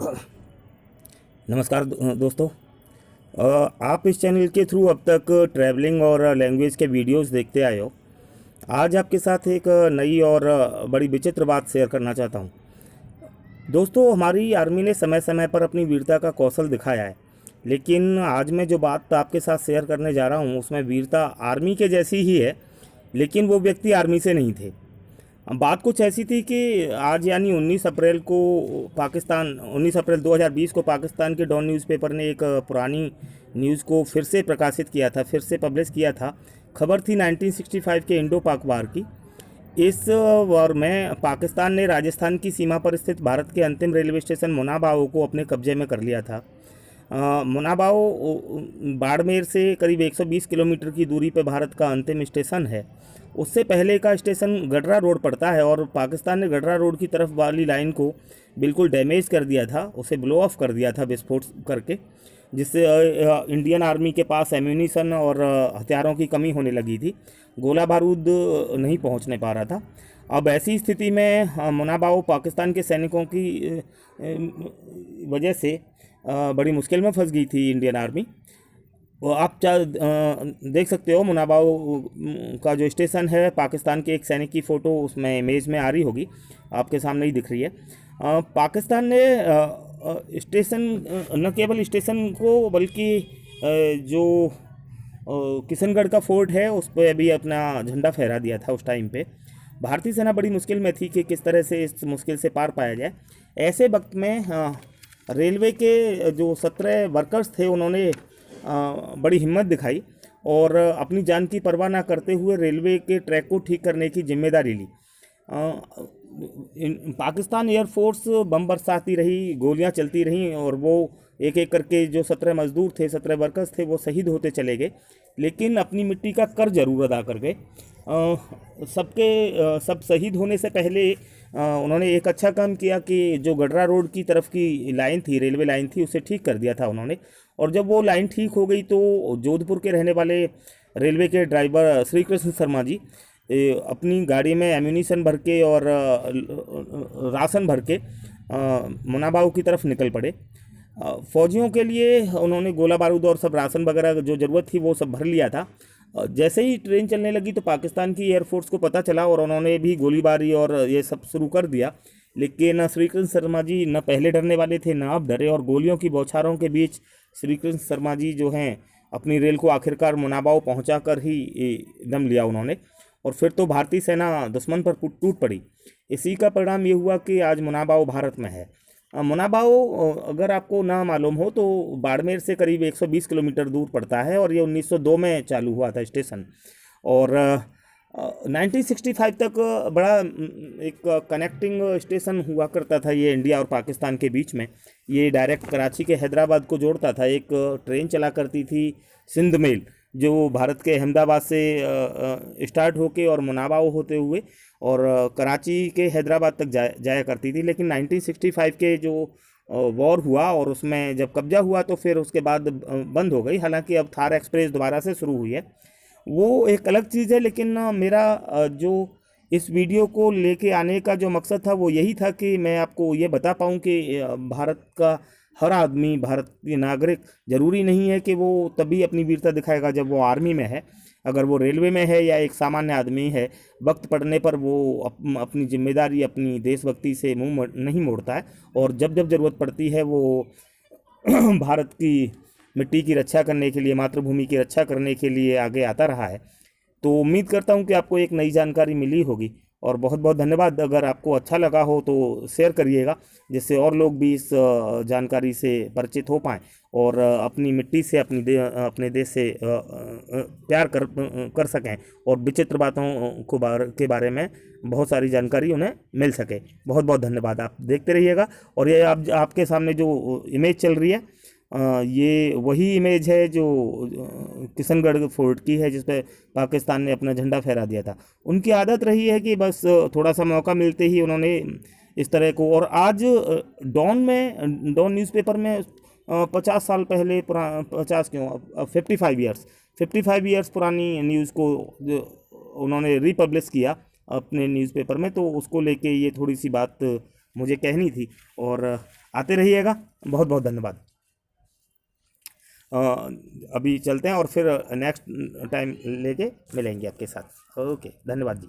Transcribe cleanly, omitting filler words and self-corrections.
नमस्कार दोस्तों। आप इस चैनल के थ्रू अब तक ट्रैवलिंग और लैंग्वेज के वीडियोस देखते आए हो। आज आपके साथ एक नई और बड़ी विचित्र बात शेयर करना चाहता हूँ। दोस्तों, हमारी आर्मी ने समय समय पर अपनी वीरता का कौशल दिखाया है, लेकिन आज मैं जो बात आपके साथ शेयर करने जा रहा हूँ उसमें वीरता आर्मी के जैसी ही है, लेकिन वो व्यक्ति आर्मी से नहीं थे। बात कुछ ऐसी थी कि आज यानी 19 अप्रैल को 19 अप्रैल 2020 को पाकिस्तान के डॉन न्यूज़पेपर ने एक पुरानी न्यूज़ को फिर से प्रकाशित किया था, फिर से पब्लिश किया था। खबर थी 1965 के इंडो पाक वार की। इस वार में पाकिस्तान ने राजस्थान की सीमा पर स्थित भारत के अंतिम रेलवे स्टेशन मुनाबाओ को अपने कब्जे में कर लिया था। मुनाबाओ बाड़मेर से करीब 120 किलोमीटर की दूरी पर भारत का अंतिम स्टेशन है। उससे पहले का स्टेशन गडरा रोड पड़ता है और पाकिस्तान ने गडरा रोड की तरफ वाली लाइन को बिल्कुल डैमेज कर दिया था, उसे ब्लो ऑफ कर दिया था विस्फोट करके, जिससे इंडियन आर्मी के पास एम्यूनिशन और हथियारों की कमी होने लगी थी। गोला बारूद नहीं पहुंचने पा रहा था। अब ऐसी स्थिति में मुनाबाओ पाकिस्तान के सैनिकों की वजह से बड़ी मुश्किल में फंस गई थी इंडियन आर्मी। वो आप देख सकते हो मुनाबाओ का जो स्टेशन है, पाकिस्तान के एक सैनिक की फ़ोटो उसमें इमेज में आ रही होगी, आपके सामने ही दिख रही है। पाकिस्तान ने स्टेशन, न केवल स्टेशन को बल्कि जो किशनगढ़ का फोर्ट है उस पर भी अपना झंडा फहरा दिया था उस टाइम पे। भारतीय सेना बड़ी मुश्किल में थी कि किस तरह से इस मुश्किल से पार पाया जाए। ऐसे वक्त में रेलवे के जो 17 वर्कर्स थे उन्होंने बड़ी हिम्मत दिखाई और अपनी जान की परवाह ना करते हुए रेलवे के ट्रैक को ठीक करने की जिम्मेदारी ली। पाकिस्तान एयरफोर्स बम बरसाती रही, गोलियां चलती रहीं और वो एक एक करके जो 17 मजदूर थे, 17 वर्कर्स थे, वो शहीद होते चले गए, लेकिन अपनी मिट्टी का कर जरूर अदा कर गए। सब शहीद होने से पहले उन्होंने एक अच्छा काम किया कि जो गडरा रोड की तरफ की लाइन थी, रेलवे लाइन थी, उसे ठीक कर दिया था उन्होंने। और जब वो लाइन ठीक हो गई तो जोधपुर के रहने वाले रेलवे के ड्राइवर श्री कृष्ण शर्मा जी अपनी गाड़ी में एम्यूनिशन भर के और राशन भर के मुनाबाओ की तरफ निकल पड़े। फौजियों के लिए उन्होंने गोला बारूद और सब राशन वगैरह जो ज़रूरत थी वो सब भर लिया था। जैसे ही ट्रेन चलने लगी तो पाकिस्तान की एयरफोर्स को पता चला और उन्होंने भी गोलीबारी और ये सब शुरू कर दिया। लेकिन श्रीकृष्ण शर्मा जी न पहले डरने वाले थे न अब डरे, और गोलियों की बौछारों के बीच श्रीकृष्ण शर्मा जी जो हैं अपनी रेल को आखिरकार मुनाबाओ पहुंचा कर ही दम लिया उन्होंने। और फिर तो भारतीय सेना दुश्मन पर टूट पड़ी। इसी का परिणाम ये हुआ कि आज मुनाबाओ भारत में है। मुनाबाओ अगर आपको ना मालूम हो तो बाड़मेर से करीब 120 किलोमीटर दूर पड़ता है और ये 1902 में चालू हुआ था स्टेशन। और 1965 तक बड़ा एक कनेक्टिंग स्टेशन हुआ करता था ये इंडिया और पाकिस्तान के बीच में। ये डायरेक्ट कराची के हैदराबाद को जोड़ता था। एक ट्रेन चला करती थी सिंध मेल, जो भारत के अहमदाबाद से स्टार्ट होके और मुनाबाओ होते हुए और कराची के हैदराबाद तक जाया करती थी। लेकिन 1965 के जो वॉर हुआ और उसमें जब कब्जा हुआ तो फिर उसके बाद बंद हो गई। हालांकि अब थार एक्सप्रेस दोबारा से शुरू हुई है, वो एक अलग चीज़ है। लेकिन मेरा जो इस वीडियो को लेके आने का जो मकसद था वो यही था कि मैं आपको ये बता पाऊँ कि भारत का हर आदमी, भारतीय नागरिक, ज़रूरी नहीं है कि वो तभी अपनी वीरता दिखाएगा जब वो आर्मी में है। अगर वो रेलवे में है या एक सामान्य आदमी है, वक्त पड़ने पर वो अपनी जिम्मेदारी, अपनी देशभक्ति से मुंह नहीं मोड़ता है और जब जब ज़रूरत पड़ती है वो भारत की मिट्टी की रक्षा करने के लिए, मातृभूमि की रक्षा करने के लिए आगे आता रहा है। तो उम्मीद करता हूँ कि आपको एक नई जानकारी मिली होगी और बहुत बहुत धन्यवाद। अगर आपको अच्छा लगा हो तो शेयर करिएगा, जिससे और लोग भी इस जानकारी से परिचित हो पाएँ और अपनी मिट्टी से, अपने देश से प्यार कर सकें और विचित्र बातों के बारे में बहुत सारी जानकारी उन्हें मिल सके। बहुत बहुत धन्यवाद। आप देखते रहिएगा। और ये आपके सामने जो इमेज चल रही है, ये वही इमेज है जो किशनगढ़ फोर्ट की है, जिस पे पाकिस्तान ने अपना झंडा फहरा दिया था। उनकी आदत रही है कि बस थोड़ा सा मौका मिलते ही उन्होंने इस तरह को। और आज डॉन न्यूज़पेपर में 50 साल पहले 50 क्यों, 55 ईयर्स पुरानी न्यूज़ को उन्होंने रिपब्लिश किया अपने न्यूज़पेपर में, तो उसको लेके ये थोड़ी सी बात मुझे कहनी थी। और आते रहिएगा। बहुत बहुत धन्यवाद। अ, अभी चलते हैं और फिर नेक्स्ट टाइम लेके मिलेंगे आपके साथ। ओके, धन्यवाद जी।